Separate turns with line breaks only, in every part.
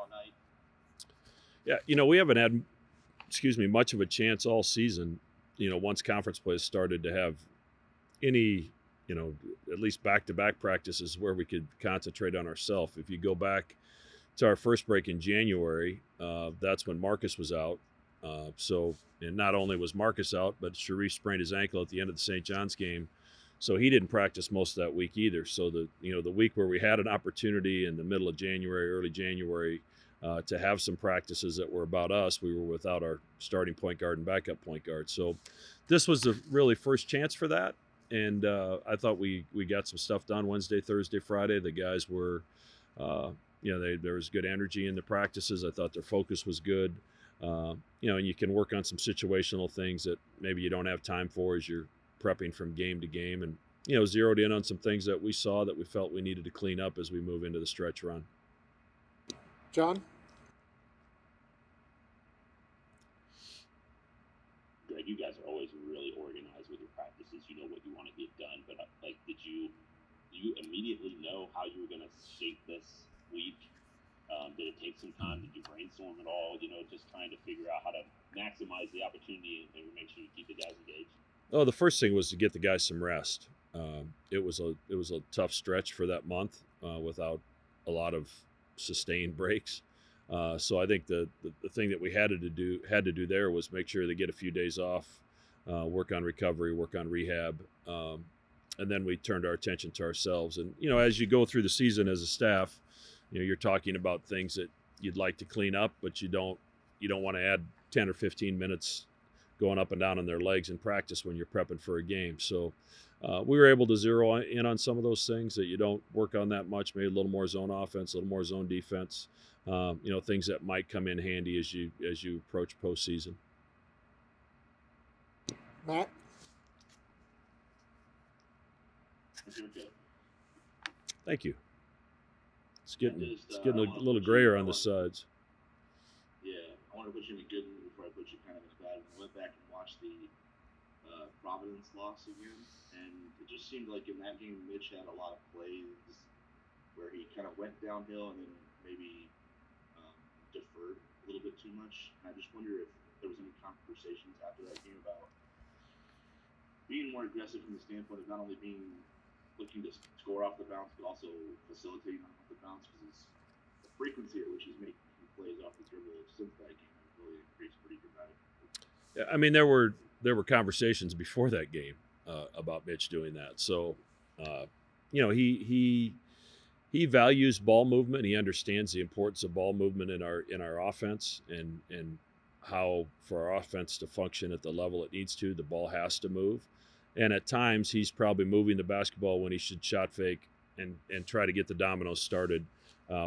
tomorrow night?
Yeah, we haven't had, much of a chance all season, once conference play started to have any, at least back-to-back practices where we could concentrate on ourselves. If you go back to our first break in January, that's when Marcus was out. And not only was Marcus out, but Sharif sprained his ankle at the end of the St. John's game. So he didn't practice most of that week either. So the week where we had an opportunity in the middle of January, early January, to have some practices that were about us, we were without our starting point guard and backup point guard. So this was the really first chance for that. And I thought we got some stuff done Wednesday, Thursday, Friday. The guys were, there was good energy in the practices. I thought their focus was good. And you can work on some situational things that maybe you don't have time for as you're prepping from game to game, and zeroed in on some things that we saw that we felt we needed to clean up as we move into the stretch run.
John?
Greg, you guys are always really organized with your practices. You know what you want to get done, but did you immediately know how you were going to shape this week? Did it take some time? Did you brainstorm at all? Just trying to figure out how to maximize the opportunity and make sure you keep the guys engaged.
Oh, the first thing was to get the guys some rest. It was a tough stretch for that month without a lot of sustained breaks. So I think the thing that we had to do there was make sure they get a few days off, work on recovery, work on rehab, and then we turned our attention to ourselves. And as you go through the season as a staff, you're talking about things that you'd like to clean up, but you don't want to add 10 or 15 minutes going up and down on their legs in practice when you're prepping for a game. So we were able to zero in on some of those things that you don't work on that much, maybe a little more zone offense, a little more zone defense, things that might come in handy as you approach postseason.
Matt?
Thank you. It's getting a little grayer on the sides.
Yeah, I want to put you in a good mood before I put you kind of in a bad mood. I went back and watched the Providence loss again, and it just seemed like in that game Mitch had a lot of plays where he kind of went downhill and then maybe deferred a little bit too much. And I just wonder if there was any conversations after that game about being more aggressive from the standpoint of not only looking to score off the bounce, but also facilitating off the bounce, because the frequency at which he's making plays off the dribble since that game has really increased pretty dramatically.
Yeah, I mean there were conversations before that game about Mitch doing that. So he values ball movement. He understands the importance of ball movement in our offense, and how for our offense to function at the level it needs to, the ball has to move. And at times he's probably moving the basketball when he should shot fake and try to get the dominoes started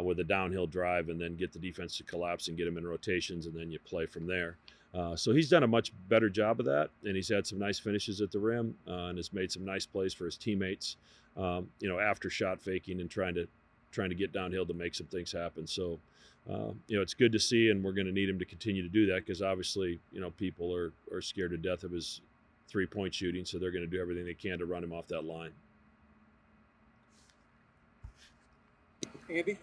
with a downhill drive, and then get the defense to collapse and get him in rotations, and then you play from there. So he's done a much better job of that, and he's had some nice finishes at the rim, and has made some nice plays for his teammates, after shot faking and trying to get downhill to make some things happen. So, it's good to see, and we're going to need him to continue to do that, because obviously, people are scared to death of his three-point shooting, so they're going to do everything they can to run him off that line.
Andy?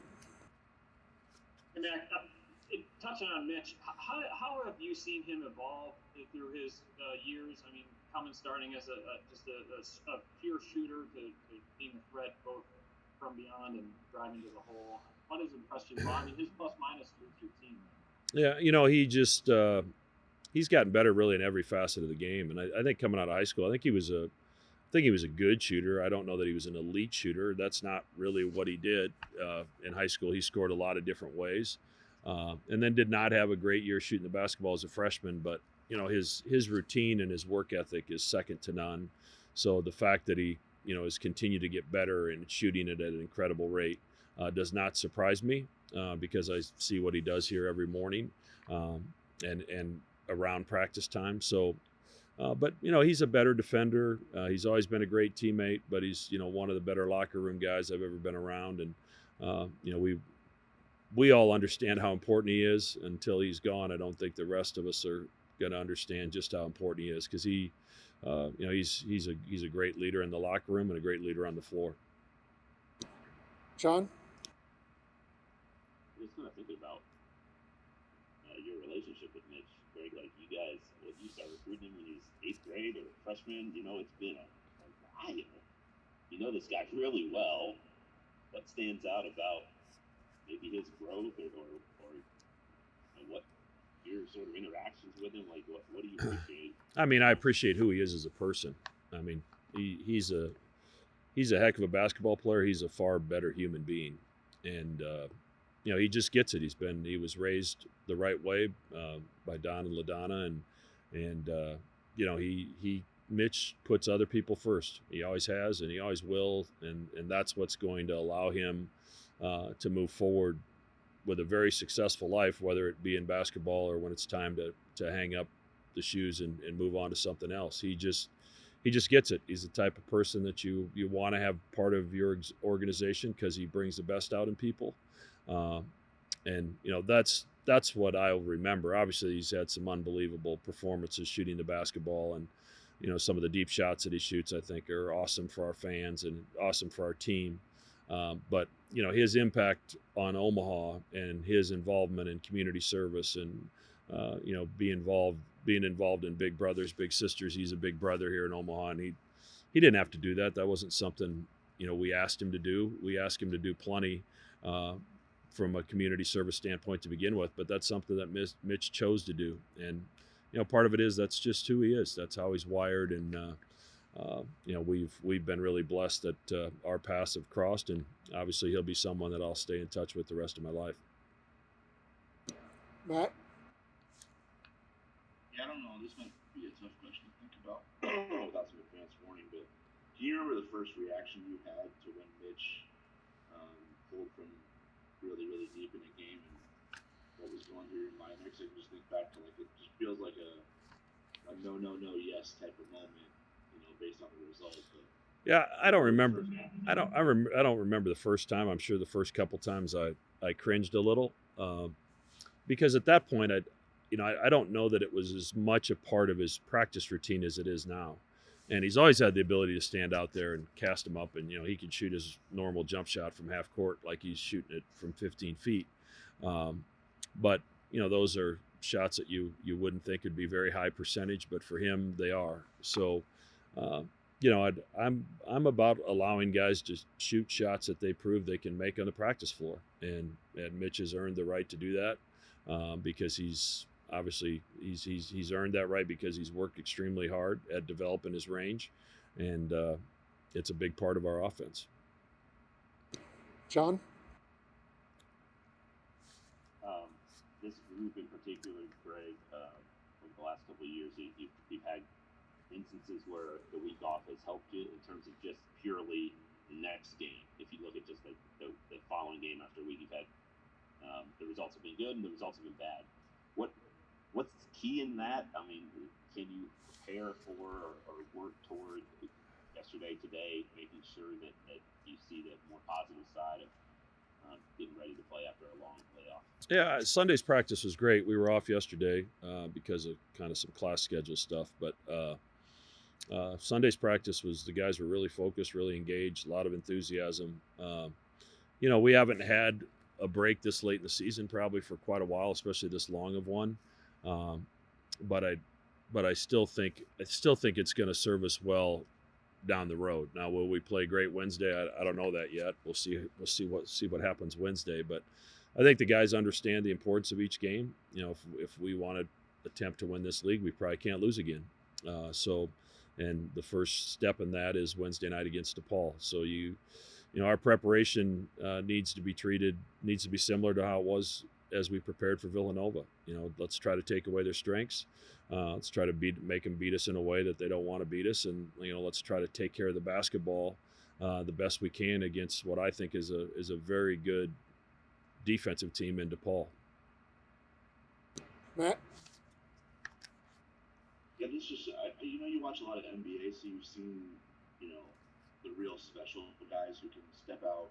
Hey, Mac, touching on Mitch, how have you seen him evolve through his years? I mean, coming starting as just a pure shooter to being a threat both from beyond and driving to the hole. What has impressed you? I mean, his plus minus with your team.
Yeah, he just he's gotten better really in every facet of the game, and I think coming out of high school, I think he was a good shooter. I don't know that he was an elite shooter. That's not really what he did in high school. He scored a lot of different ways, and then did not have a great year shooting the basketball as a freshman. But his routine and his work ethic is second to none. So the fact that he has continued to get better and shooting it at an incredible rate does not surprise me, because I see what he does here every morning and around practice time. So. But he's a better defender. He's always been a great teammate, but he's one of the better locker room guys I've ever been around. And we all understand how important he is. Until he's gone, I don't think the rest of us are going to understand just how important he is, because he's a great leader in the locker room and a great leader on the floor.
John?
I think about your relationship with Mitch, Greg. Like you guys, you start recruiting him when he's 8th grade or freshman. It's been a while. You know this guy really well. What stands out about maybe his growth or what your sort of interactions with him? Like what do you appreciate?
I mean, I appreciate who he is as a person. I mean, he's a heck of a basketball player. He's a far better human being, and he just gets it. He was raised the right way by Don and LaDonna, and Mitch puts other people first. He always has, and he always will, and that's what's going to allow him to move forward with a very successful life, whether it be in basketball or when it's time to hang up the shoes and move on to something else. He just gets it. He's the type of person that you want to have part of your organization because he brings the best out in people. And that's what I'll remember. Obviously, he's had some unbelievable performances shooting the basketball, and some of the deep shots that he shoots, I think, are awesome for our fans and awesome for our team. But his impact on Omaha and his involvement in community service and being involved in Big Brothers Big Sisters. He's a big brother here in Omaha, and he didn't have to do that. That wasn't something we asked him to do. We asked him to do plenty from a community service standpoint to begin with, but that's something that Mitch chose to do. And part of it is that's just who he is. That's how he's wired, and we've been really blessed that our paths have crossed, and obviously he'll be someone that I'll stay in touch with the rest of my life.
Matt?
Yeah, I don't know. This might be a tough question to think about without some advance warning, but do you remember the first reaction you had to when Mitch pulled from really, really deep in a game, and what was going through your mind there? Because I can just think back to it just feels like a no, yes type of moment, based on the result. But
yeah, I don't remember. I don't remember the first time. I'm sure the first couple times I cringed a little because at that point I don't know that it was as much a part of his practice routine as it is now. And he's always had the ability to stand out there and cast him up, and he can shoot his normal jump shot from half court like he's shooting it from 15 feet. But those are shots that you wouldn't think would be very high percentage, but for him they are. So I'm about allowing guys to shoot shots that they prove they can make on the practice floor, and Mitch has earned the right to do that because he's earned that right because he's worked extremely hard at developing his range, and it's a big part of our offense.
John?
This group in particular, Greg, over the last couple of years, you've had instances where the week off has helped you in terms of just purely the next game. If you look at just the following game after week, you've had the results have been good and the results have been bad. What's key in that? I mean, can you prepare for or work toward yesterday, today, making sure that you see the more positive side of getting ready to play after a long playoff?
Yeah, Sunday's practice was great. We were off yesterday because of kind of some class schedule stuff, but Sunday's practice the guys were really focused, really engaged, a lot of enthusiasm. We haven't had a break this late in the season probably for quite a while, especially this long of one. But I still think it's going to serve us well down the road. Now, will we play great Wednesday? I don't know that yet. We'll see what happens Wednesday. But I think the guys understand the importance of each game. If we want to attempt to win this league, we probably can't lose again. And the first step in that is Wednesday night against DePaul. So our preparation needs to be similar to how it was as we prepared for Villanova. Let's try to take away their strengths. Let's try to make them beat us in a way that they don't want to beat us, and let's try to take care of the basketball the best we can against what I think is a very good defensive team in DePaul.
Matt?
Yeah, this just you watch a lot of NBA, so you've seen the real special guys who can step out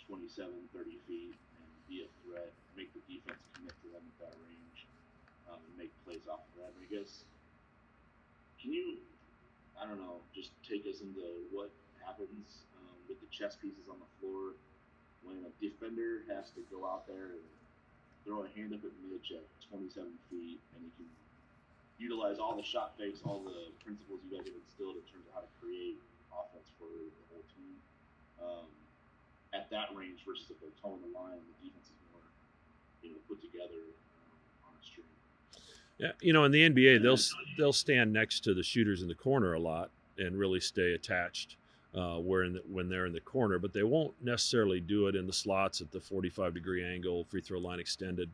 27, 30 feet and be a threat, make the defense commit to them at that range, and make plays off of that. I guess, can you, I don't know, just take us into what happens with the chess pieces on the floor when a defender has to go out there and throw a hand up at Mitch at 27 feet, and he can utilize all the shot fakes, all the principles you guys have instilled in terms of how to create offense for the whole team. At that range versus if they're towing the line, the defense is more, put together on a string.
Yeah, in the NBA, they'll stand next to the shooters in the corner a lot and really stay attached when they're in the corner, but they won't necessarily do it in the slots at the 45-degree angle, free throw line extended,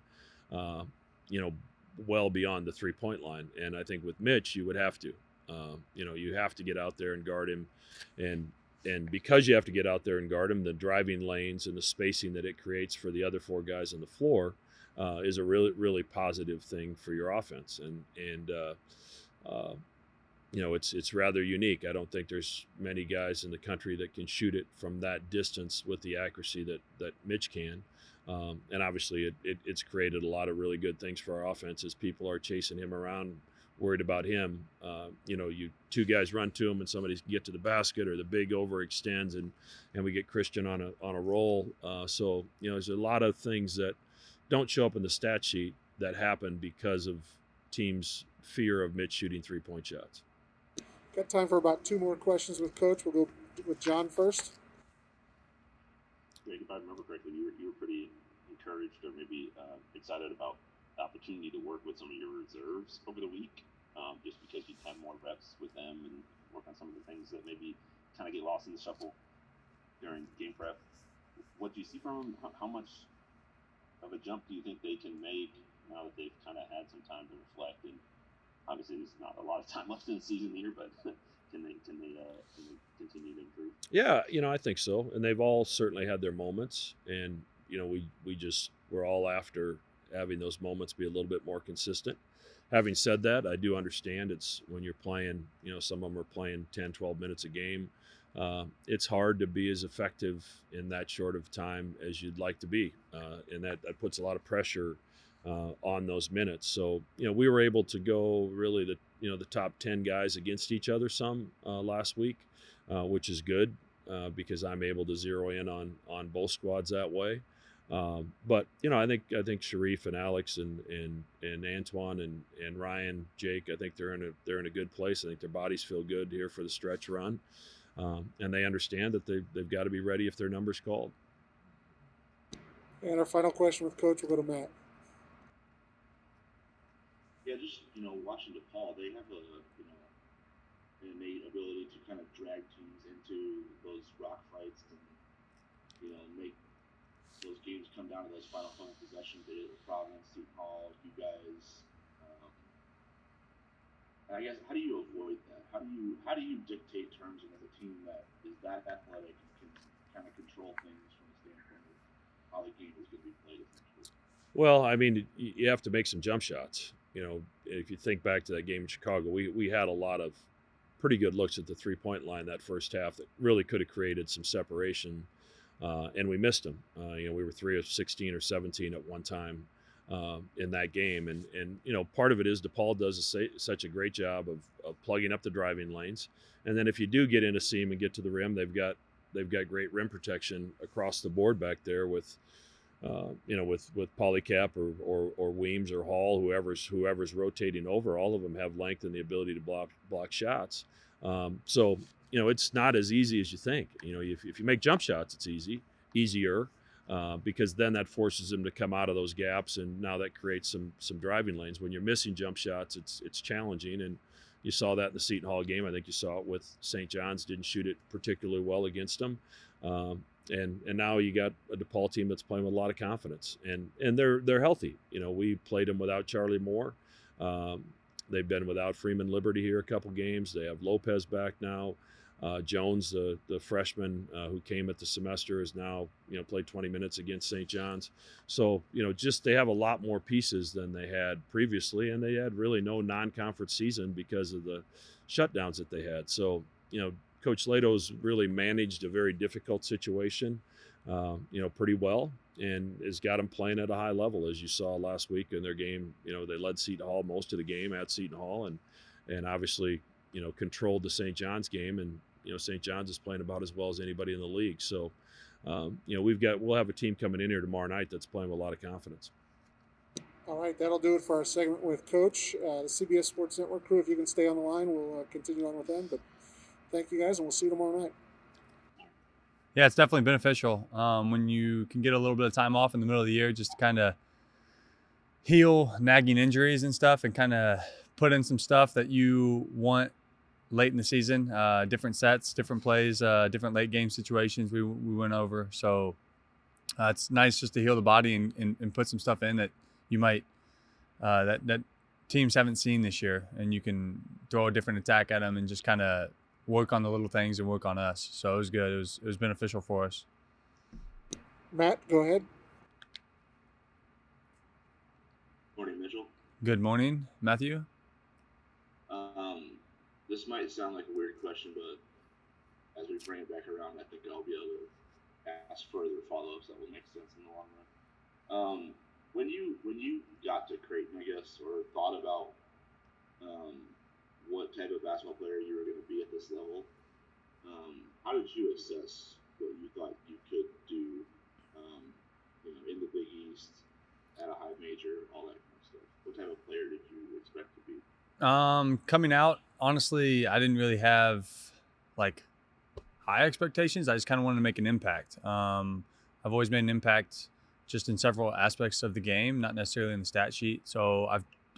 well beyond the 3-point line. And I think with Mitch, you would have to, you have to get out there and guard him, and because you have to get out there and guard him, the driving lanes and the spacing that it creates for the other four guys on the floor is a really, really positive thing for your offense. And it's rather unique. I don't think there's many guys in the country that can shoot it from that distance with the accuracy that Mitch can. And obviously it's created a lot of really good things for our offense as people are chasing him around, worried about him. You two guys run to him and somebody can get to the basket, or the big overextends and we get Christian on a roll. So there's a lot of things that don't show up in the stat sheet that happen because of teams' fear of Mitch shooting 3-point shots.
Got time for about 2 more questions with Coach. We'll go with John first.
Greg, if I remember correctly, you were pretty encouraged or maybe excited about the opportunity to work with some of your reserves over the week, just because you'd have more reps with them and work on some of the things that maybe kind of get lost in the shuffle during game prep. What do you see from them? How much of a jump do you think they can make now that they've kind of had some time to reflect? And obviously, there's not a lot of time left in the season here, but can they continue to improve?
Yeah, I think so. And they've all certainly had their moments, and we're all after having those moments be a little bit more consistent. Having said that, I do understand it's when you're playing, some of them are playing 10, 12 minutes a game. It's hard to be as effective in that short of time as you'd like to be. And that puts a lot of pressure on those minutes. So, we were able to go really the top 10 guys against each other some last week, which is good because I'm able to zero in on both squads that way. But I think Sharif and Alex and Antoine and Ryan, Jake, I think they're in a good place. I think their bodies feel good here for the stretch run, and they understand that they've got to be ready if their number's called.
And our final question with Coach, we'll go to Matt.
Yeah, just watching DePaul, they have an innate ability to kind of drag teams into those rock fights and make those games come down to those final possessions. They did it with Providence, Seton Hall, you guys. And I guess, how do you avoid that? How do you dictate terms as a team that is that athletic and can kind of control things from the standpoint of how the game is going to be played essentially?
Well, I mean, you have to make some jump shots. If you think back to that game in Chicago, we had a lot of pretty good looks at the 3-point line that first half that really could have created some separation. And we missed them. We were 3 of 16 or 17 at one time in that game. And part of it is DePaul does such a great job of plugging up the driving lanes. And then if you do get in a seam and get to the rim, they've got great rim protection across the board back there with Polycap or Weems or Hall, whoever's rotating over. All of them have length and the ability to block shots. So it's not as easy as you think. If you make jump shots, it's easier because then that forces them to come out of those gaps, and now that creates some driving lanes. When you're missing jump shots, it's challenging, and you saw that in the Seton Hall game. I think you saw it with St. John's, didn't shoot it particularly well against them. And now you got a DePaul team that's playing with a lot of confidence, and they're healthy. We played them without Charlie Moore. They've been without Freeman Liberty here a couple games. They have Lopez back now. Jones, the freshman who came at the semester, has now played 20 minutes against St. John's. So just they have a lot more pieces than they had previously, and they had really no non-conference season because of the shutdowns that they had. So Coach Lato's really managed a very difficult situation, pretty well, and has got them playing at a high level, as you saw last week in their game. They led Seton Hall most of the game at Seton Hall, and obviously controlled the St. John's game, and St. John's is playing about as well as anybody in the league. So We'll have a team coming in here tomorrow night that's playing with a lot of confidence.
All right, that'll do it for our segment with Coach. The CBS Sports Network crew, if you can stay on the line, we'll continue on with them. But thank you guys, and we'll see you tomorrow night.
Yeah, it's definitely beneficial when you can get a little bit of time off in the middle of the year just to kind of heal nagging injuries and stuff, and kind of put in some stuff that you want late in the season, different sets, different plays, different late game situations we went over. So it's nice just to heal the body and put some stuff in that you might that teams haven't seen this year, and you can throw a different attack at them and just kind of work on the little things and work on us. So it was good. It was beneficial for us.
Matt, go ahead.
Morning, Mitchell.
Good morning, Matthew.
This might sound like a weird question, but as we bring it back around, I think I'll be able to ask further follow-ups that will make sense in the long run. When you got to Creighton, I guess, or thought about what type of basketball player you were going to be at this level, how did you assess what you thought you could do, in the Big East, at a high major, all that kind of stuff? What type of player did you expect to be?
Coming out, honestly, I didn't really have like high expectations. I just kind of wanted to make an impact. I've always made an impact just in several aspects of the game, not necessarily in the stat sheet. So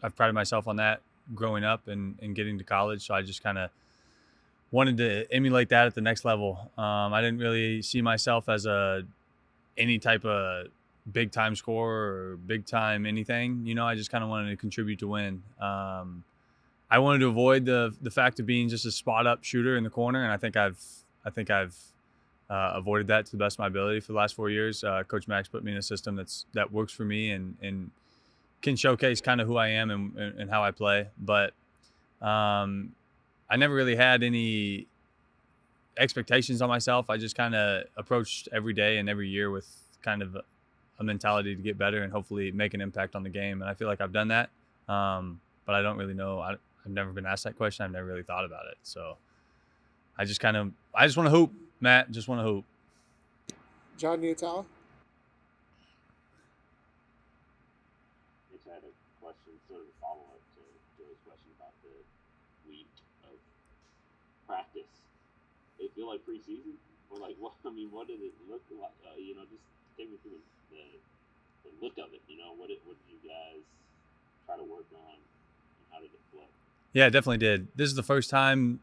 I've prided myself on that growing up and getting to college. So I just kind of wanted to emulate that at the next level. I didn't really see myself as any type of big time scorer or big time anything. I just kind of wanted to contribute to win. I wanted to avoid the fact of being just a spot up shooter in the corner, and I think I've avoided that to the best of my ability for the last 4 years. Coach Max put me in a system that works for me and can showcase kind of who I am and how I play. But I never really had any expectations on myself. I just kind of approached every day and every year with kind of a mentality to get better and hopefully make an impact on the game. And I feel like I've done that. But I don't really know. I've never been asked that question. I've never really thought about it. So I just want to hoop, Matt. Just want to hoop.
John Niatala.
I had a question, sort of a follow-up to Joe's question about the week of practice. Did it feel like preseason? Or like, what did it look like? Just take me through the look of it. What did you guys try to work on? How did it flow?
Yeah, it definitely did. This is the first time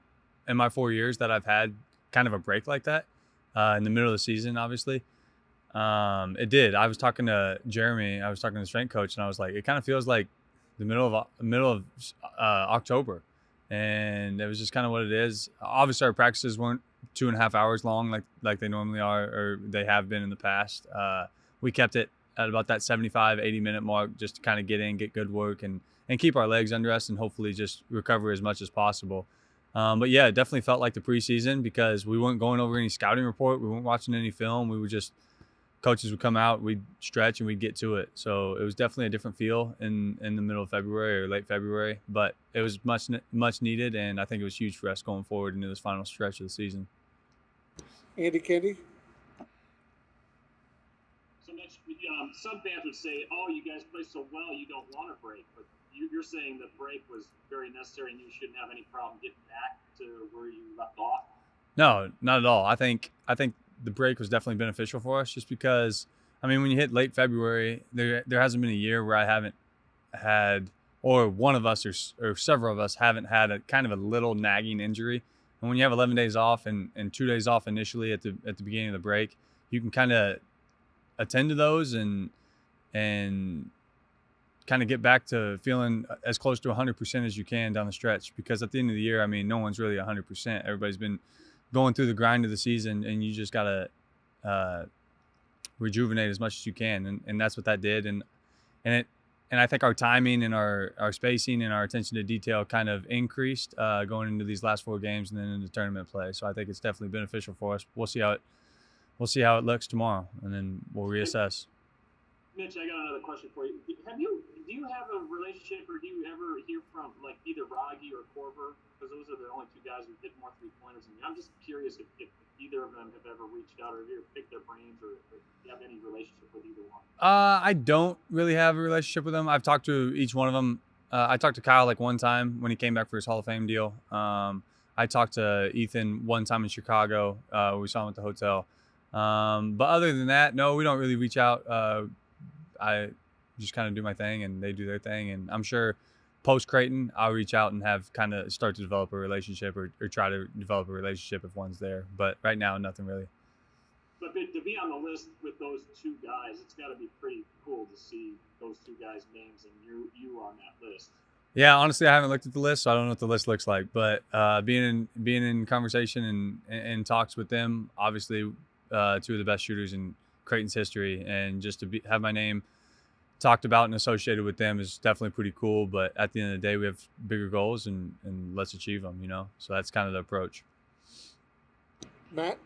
in my 4 years that I've had kind of a break like that in the middle of the season, obviously. It did. I was talking to Jeremy. I was talking to the strength coach, and I was like, it kind of feels like the middle of October. And it was just kind of what it is. Obviously, our practices weren't 2.5 hours long like they normally are, or they have been in the past. We kept it at about that 75, 80-minute mark just to kind of get good work and keep our legs under us and hopefully just recover as much as possible. But yeah, it definitely felt like the preseason because we weren't going over any scouting report. We weren't watching any film. We were just, coaches would come out, we'd stretch and we'd get to it. So it was definitely a different feel in the middle of February or late February, but it was much needed. And I think it was huge for us going forward into this final stretch of the season.
Andy Kendi.
So much, some fans would say, "Oh, you guys play so well, you don't want a break." But you're saying the break was very necessary, and you shouldn't have any problem getting back to where you left off.
No, not at all. I think the break was definitely beneficial for us, just because when you hit late February, there hasn't been a year where I haven't had, or one of us or several of us haven't had a kind of a little nagging injury. And when you have 11 days off and 2 days off initially at the beginning of the break, you can kind of attend to those and kind of get back to feeling as close to 100% as you can down the stretch. Because at the end of the year, no one's really 100%. Everybody's been going through the grind of the season, and you just got to rejuvenate as much as you can. And that's what that did. And I think our timing and our spacing and our attention to detail kind of increased going into these last 4 games and then into tournament play. So I think it's definitely beneficial for us. We'll see how it looks tomorrow, and then we'll reassess.
Mitch, I got another question for you. Do you have a relationship, or do you ever hear from like either Rogge or Corver? Because those are the only two guys who hit more 3-pointers. And I'm just curious if either of them have ever reached out, or you picked their brains, or you have any relationship with either one.
I don't really have a relationship with them. I've talked to each one of them. I talked to Kyle like one time when he came back for his Hall of Fame deal. I talked to Ethan one time in Chicago. We saw him at the hotel. But other than that, no, we don't really reach out. I just kind of do my thing and they do their thing. And I'm sure post Creighton, I'll reach out and have kind of start to develop a relationship or try to develop a relationship if one's there. But right now, nothing really.
But to be on the list with those two guys, it's got to be pretty cool to see those two guys' names and you on that list.
Yeah, honestly, I haven't looked at the list, so I don't know what the list looks like. But being in conversation and talks with them, obviously, two of the best shooters in Creighton's history, and just to have my name talked about and associated with them is definitely pretty cool. But at the end of the day, we have bigger goals, and let's achieve them. So that's kind of the approach.
Matt?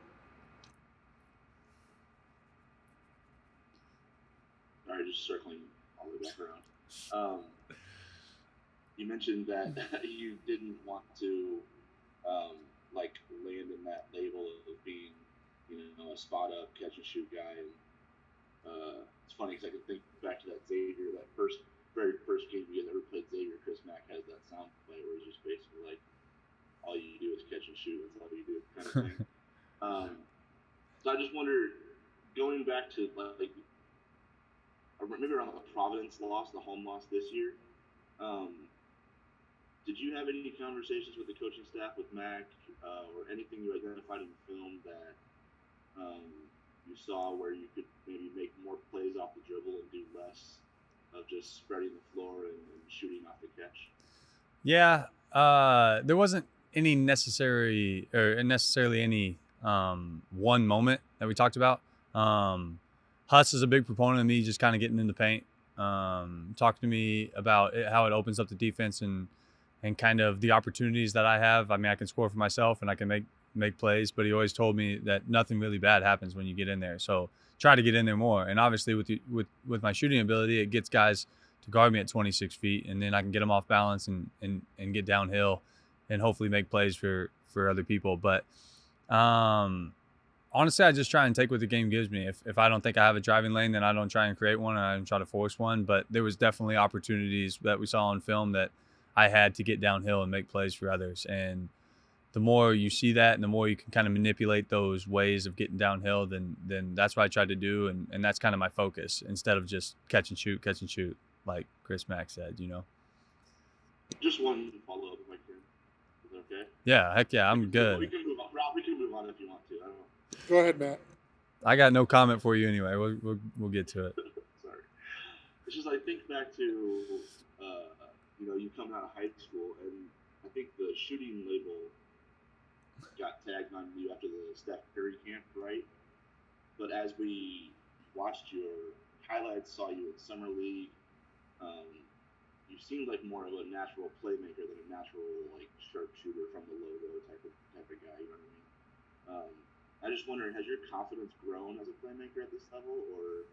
All right, just circling all the way back around. You mentioned that you didn't want to land in that label of being, a spot up catch and shoot guy. And it's funny because I can think back to that Xavier, that very first game you guys ever played Xavier. Chris Mack has that sound play where he's just basically like, all you do is catch and shoot. That's all you do, kind of thing. So I just wonder, going back to I remember around the Providence loss, the home loss this year. Did you have any conversations with the coaching staff, with Mac, or anything you identified in the film that you saw where you could maybe make more plays off the dribble and do less of just spreading the floor and shooting off the catch?
Yeah, there wasn't any necessarily any one moment that we talked about. Huss is a big proponent of me just kind of getting in the paint. Talking to me about how it opens up the defense and kind of the opportunities that I have. I mean, I can score for myself and I can make plays, but he always told me that nothing really bad happens when you get in there. So try to get in there more. And obviously with my shooting ability, it gets guys to guard me at 26 feet, and then I can get them off balance and get downhill and hopefully make plays for other people. But honestly, I just try and take what the game gives me. If I don't think I have a driving lane, then I don't try and create one, and I don't try to force one. But there was definitely opportunities that we saw on film that I had to get downhill and make plays for others. And the more you see that and the more you can kind of manipulate those ways of getting downhill, then that's what I tried to do. And that's kind of my focus instead of just catch and shoot, like Chris Mack said,
Just one follow-up if I can. Is that okay?
Yeah, heck yeah, I'm good.
We can move on. Rob, we can move on if you want to. I don't know.
Go ahead, Matt.
I got no comment for you anyway. We'll get to it.
Sorry. It's just I think back to you come out of high school, and I think the shooting label got tagged on you after the Steph Curry camp, right? But as we watched your highlights, saw you in summer league, you seemed like more of a natural playmaker than a natural sharpshooter from the logo type of guy. You know what I mean? I just wondering, has your confidence grown as a playmaker at this level, or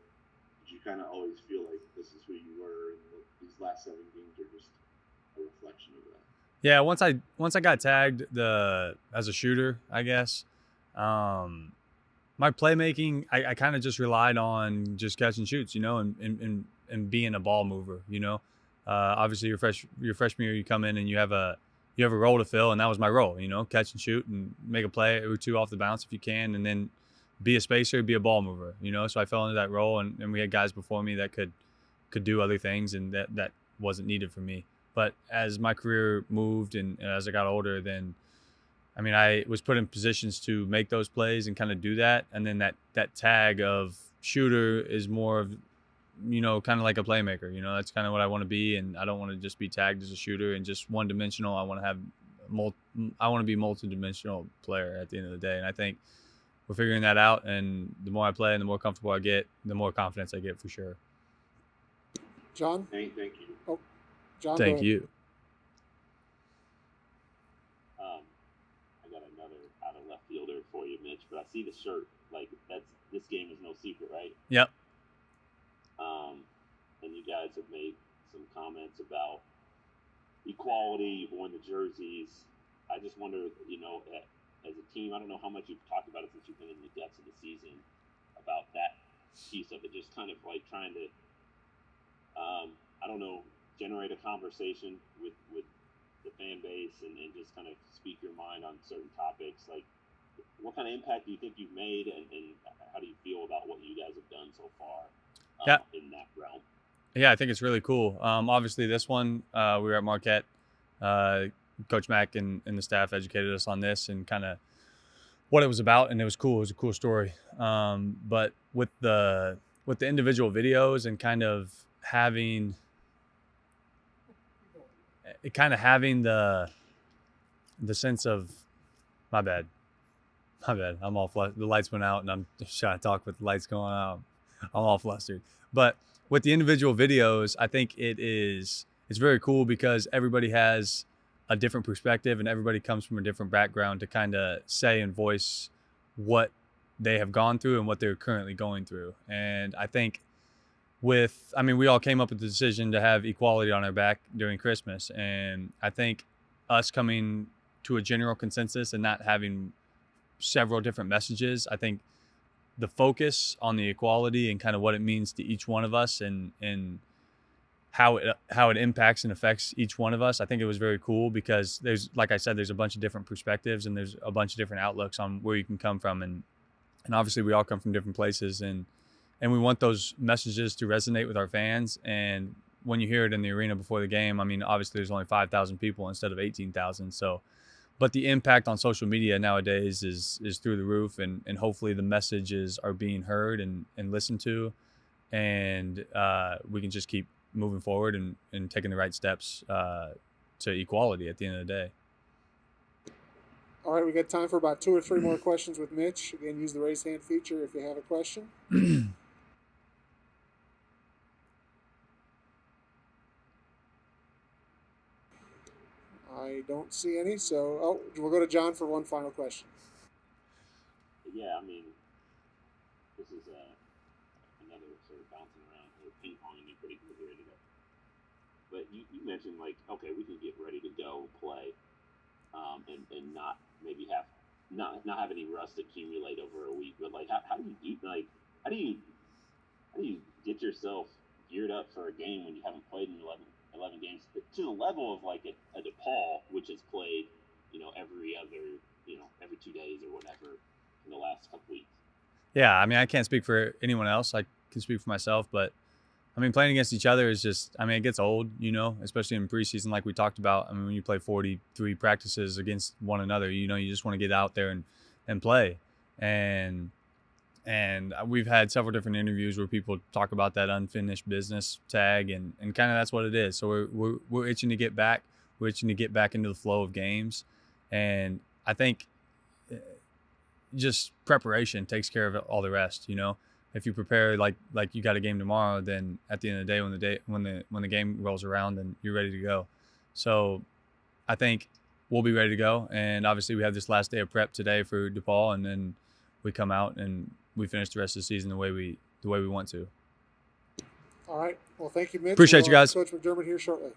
did you kind of always feel like this is who you were, and these last 7 games are just a reflection of that?
Yeah, once I got tagged as a shooter, I guess, my playmaking, I kind of just relied on just catch and shoots, and being a ball mover, Obviously your freshman year, you come in and you have a role to fill, and that was my role, catch and shoot and make a play or two off the bounce if you can, and then be a spacer, be a ball mover, So I fell into that role, and we had guys before me that could do other things, and that wasn't needed for me. But as my career moved and as I got older, then, I was put in positions to make those plays and kind of do that. And then that tag of shooter is more of, kind of like a playmaker, that's kind of what I want to be. And I don't want to just be tagged as a shooter and just one dimensional. I want to be multi-dimensional player at the end of the day. And I think we're figuring that out. And the more I play and the more comfortable I get, the more confidence I get for sure.
John?
Thank you.
Oh, John,
thank you.
I got another out of left fielder for you, Mitch, but I see the shirt. This game is no secret, right?
Yep.
and you guys have made some comments about equality, you've worn the jerseys. I just wonder, as a team, I don't know how much you've talked about it since you've been in the guts of the season, about that piece of it, just kind of like trying to, I don't know, generate a conversation with the fan base and just kind of speak your mind on certain topics. Like, what kind of impact do you think you've made, and how do you feel about what you guys have done so far in that realm?
Yeah, I think it's really cool. Obviously, this one, we were at Marquette. Coach Mack and the staff educated us on this and kind of what it was about, and it was cool. It was a cool story. But with the individual videos and kind of having the sense of, my bad. I'm all flustered. The lights went out, and I'm just trying to talk with the lights going out. I'm all flustered. But with the individual videos, I think it's very cool because everybody has a different perspective and everybody comes from a different background to kind of say and voice what they have gone through and what they're currently going through. And I think we all came up with the decision to have equality on our back during Christmas. And I think us coming to a general consensus and not having several different messages, I think the focus on the equality and kind of what it means to each one of us and how it impacts and affects each one of us, I think it was very cool because like I said, there's a bunch of different perspectives and there's a bunch of different outlooks on where you can come from. And obviously we all come from different places and we want those messages to resonate with our fans. And when you hear it in the arena before the game, I mean, obviously there's only 5,000 people instead of 18,000. So, but the impact on social media nowadays is through the roof, and hopefully the messages are being heard and listened to, and we can just keep moving forward and taking the right steps to equality at the end of the day.
All right, we got time for about 2 or 3 more questions with Mitch. Again, use the raise hand feature if you have a question. I don't see any, so we'll go to John for one final question.
Yeah, I mean, this is another sort of bouncing around, ping-ponging you pretty good here today. But you mentioned, like, okay, we can get ready to go play, and not maybe not have any rust accumulate over a week. But like, how do you get yourself geared up for a game when you haven't played in 11 games to the level of like a DePaul, which has played, every 2 days or whatever in the last couple weeks?
Yeah, I mean, I can't speak for anyone else. I can speak for myself, but I mean, playing against each other is just, I mean, it gets old, especially in preseason, like we talked about. I mean, when you play 43 practices against one another, you just want to get out there and play. And we've had several different interviews where people talk about that unfinished business tag, and kind of that's what it is. So we're itching to get back. We're itching to get back into the flow of games. And I think just preparation takes care of all the rest. If you prepare like you got a game tomorrow, then at the end of the day, when the game rolls around, then you're ready to go. So I think we'll be ready to go. And obviously we have this last day of prep today for DePaul, and then we come out and we finish the rest of the season the way we want to.
All right. Well, thank you, Mitch.
Appreciate you guys.
Coach McDermott here shortly.